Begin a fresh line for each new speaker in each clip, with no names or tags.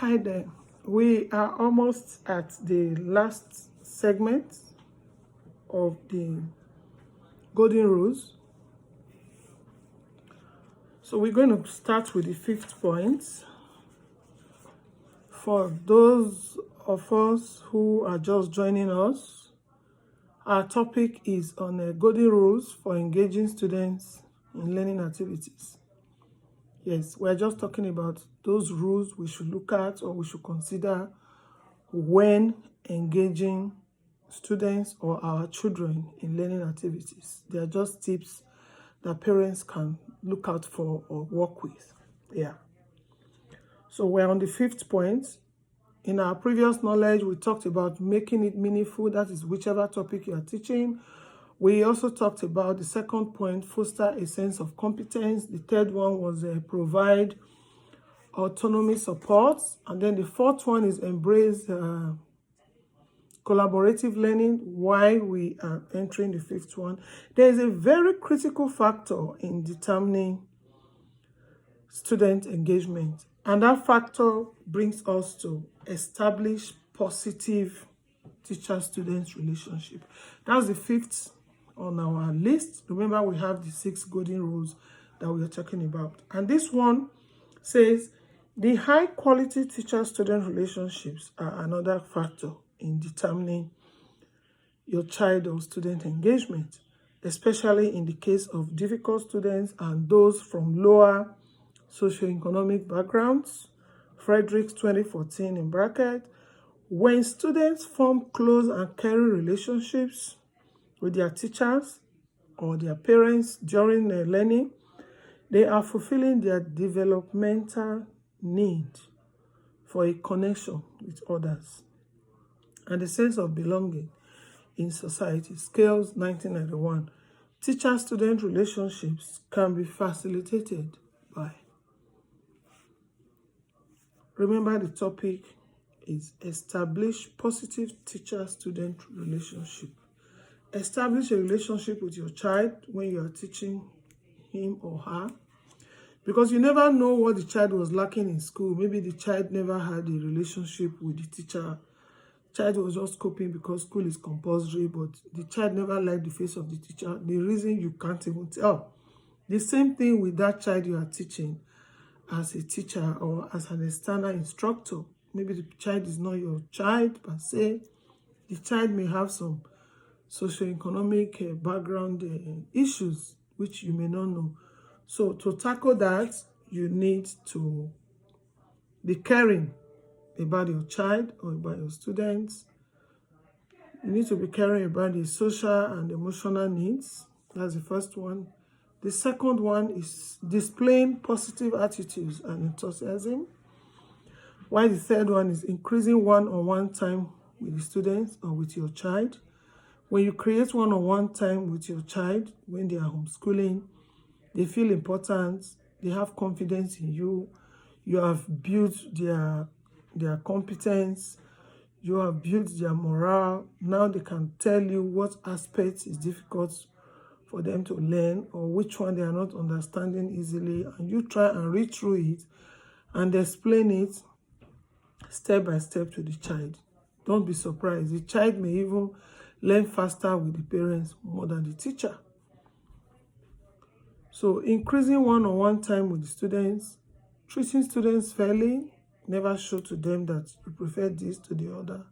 Hi there. We are almost at the last segment of the golden rules. So we're going to start with the 5th point. For those of us who are just joining us, our topic is on golden rules for engaging students in learning activities. Yes, we're just talking about those rules we should look at or we should consider when engaging students or our children in learning activities. They are just tips that parents can look out for or work with. Yeah. So we're on the 5th point. In our previous knowledge, we talked about making it meaningful. That is whichever topic you are teaching. We also talked about the 2nd point, foster a sense of competence. The 3rd one was provide autonomy support. And then the 4th one is embrace collaborative learning. Why we are entering the 5th one. There is a very critical factor in determining student engagement. And that factor brings us to establish positive teacher-student relationship. That's the 5th on our list. Remember, we have the 6 golden rules that we are talking about. And this one says the high-quality teacher-student relationships are another factor in determining your child or student engagement, especially in the case of difficult students and those from lower socioeconomic backgrounds. Frederick's 2014 in bracket. When students form close and caring relationships with their teachers or their parents during their learning, they are fulfilling their developmental need for a connection with others and a sense of belonging in society. Scales 1991. Teacher-student relationships can be facilitated by. Remember, the topic is establish positive teacher-student relationship. Establish a relationship with your child when you are teaching him or her, because you never know what the child was lacking in school. Maybe the child never had a relationship with the teacher. Child was just coping because school is compulsory, but the child never liked the face of the teacher. The reason you can't even tell. The same thing with that child you are teaching as a teacher or as an external instructor. Maybe the child is not your child per se. The child may have some socioeconomic background issues which you may not know. So to tackle that, you need to be caring about your child or about your students. You need to be caring about the social and emotional needs. That's the first one. The second one is displaying positive attitudes and enthusiasm. While the third one is increasing one-on-one time with the students or with your child. When you create one-on-one time with your child, when they are homeschooling, they feel important, they have confidence in you, you have built their competence, you have built their morale. Now they can tell you what aspect is difficult for them to learn or which one they are not understanding easily, and you try and read through it and explain it step by step to the child. Don't be surprised. The child may even learn faster with the parents more than the teacher. So increasing one-on-one time with the students, treating students fairly, never show to them that you prefer this to the other,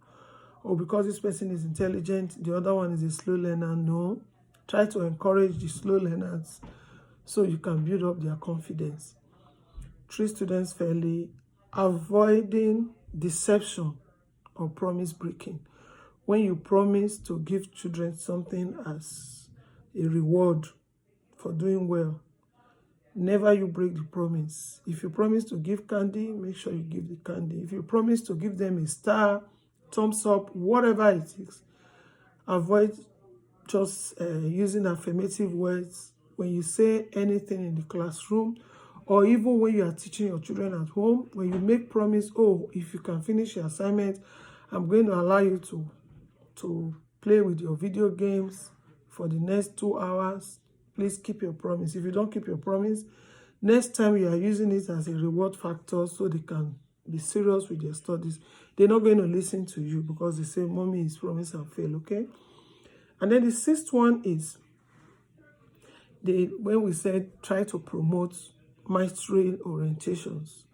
or because this person is intelligent, the other one is a slow learner. No. Try to encourage the slow learners so you can build up their confidence. Treat students fairly, avoiding deception or promise breaking. When you promise to give children something as a reward for doing well, never you break the promise. If you promise to give candy, make sure you give the candy. If you promise to give them a star, thumbs up, whatever it is, avoid just using affirmative words when you say anything in the classroom, or even when you are teaching your children at home. When you make promise, oh, if you can finish your assignment, I'm going to allow you to play with your video games for the next 2 hours. Please keep your promise. If you don't keep your promise, next time you are using it as a reward factor so they can be serious with their studies. They're not going to listen to you because they say, mommy is promise and fail, okay? And then the sixth one is, when we said try to promote mastery orientations.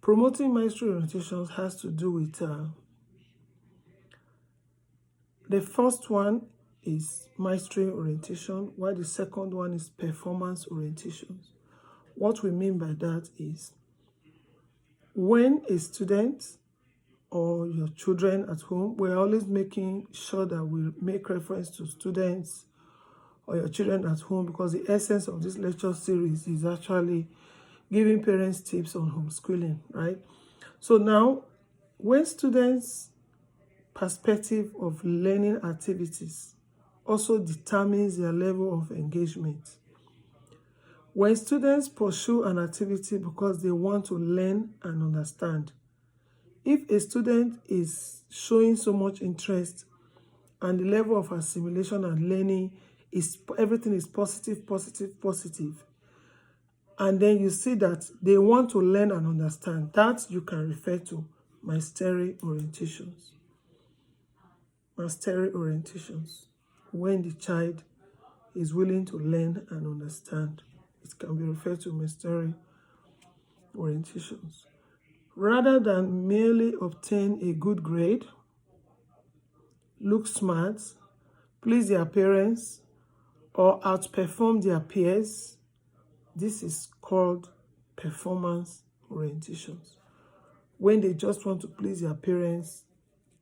Promoting mastery orientations has to do with, the first one is mastery orientation, while the second one is performance orientations. What we mean by that is, when a student or your children at home, we're always making sure that we make reference to students or your children at home, because the essence of this lecture series is actually giving parents tips on homeschooling, right? So now, when students' perspective of learning activities also determines their level of engagement. When students pursue an activity because they want to learn and understand, if a student is showing so much interest and the level of assimilation and learning is, everything is positive, and then you see that they want to learn and understand, that you can refer to mastery orientations. Mastery orientations, when the child is willing to learn and understand, it can be referred to mastery orientations. Rather than merely obtain a good grade, look smart, please their parents, or outperform their peers, this is called performance orientations. When they just want to please their parents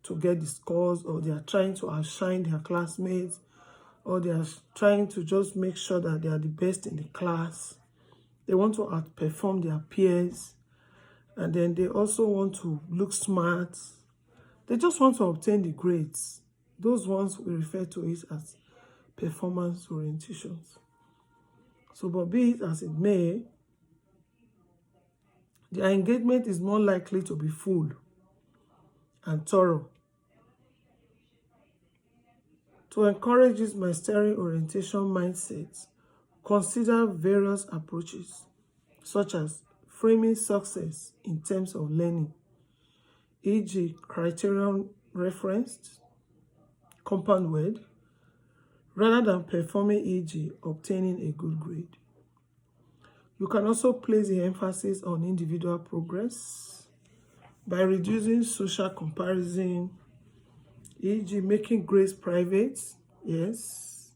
to get the scores, or they are trying to outshine their classmates, or they are trying to just make sure that they are the best in the class. They want to outperform their peers, and then they also want to look smart. They just want to obtain the grades. Those ones we refer to it as performance orientations. So, but be it as it may, their engagement is more likely to be full and thorough. To encourage this mastery orientation mindset, consider various approaches, such as framing success in terms of learning, e.g. criterion referenced, compound word, rather than performing, e.g. obtaining a good grade. You can also place the emphasis on individual progress by reducing social comparison, e.g. making grades private, yes,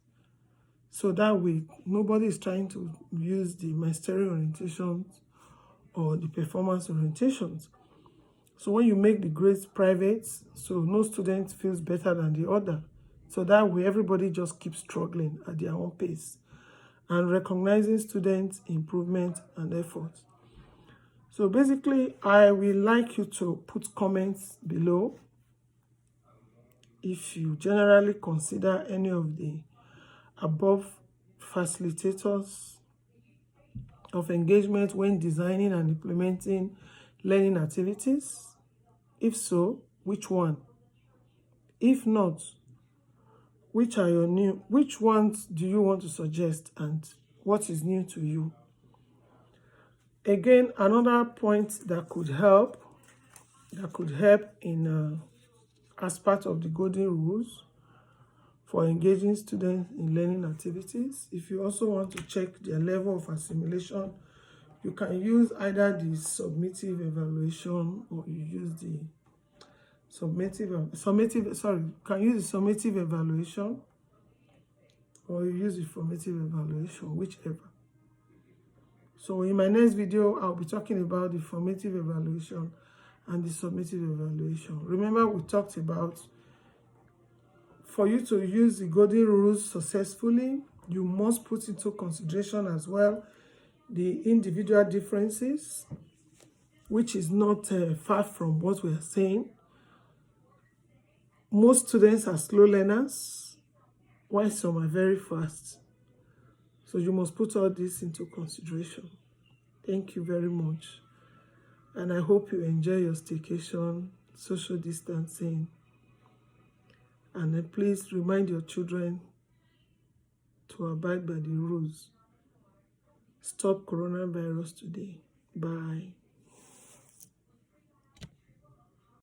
so that way nobody is trying to use the mastery orientations or the performance orientations. So when you make the grades private, so no student feels better than the other, so that way everybody just keeps struggling at their own pace and recognizing students' improvement and effort. So basically, I will like you to put comments below if you generally consider any of the above facilitators of engagement when designing and implementing learning activities. If so, which one? If not, which ones do you want to suggest, and what is new to you? Again, another point that could help in as part of the golden rules for engaging students in learning activities. If you also want to check their level of assimilation, you can use either the summative evaluation, or you use the summative evaluation, or you use the formative evaluation, whichever. So in my next video, I'll be talking about the formative evaluation and the summative evaluation. Remember, we talked about, for you to use the golden rules successfully, you must put into consideration as well the individual differences, which is not far from what we are saying. Most students are slow learners, while some are very fast. So you must put all this into consideration. Thank you very much. And I hope you enjoy your staycation, social distancing. And then please remind your children to abide by the rules. Stop coronavirus today. Bye.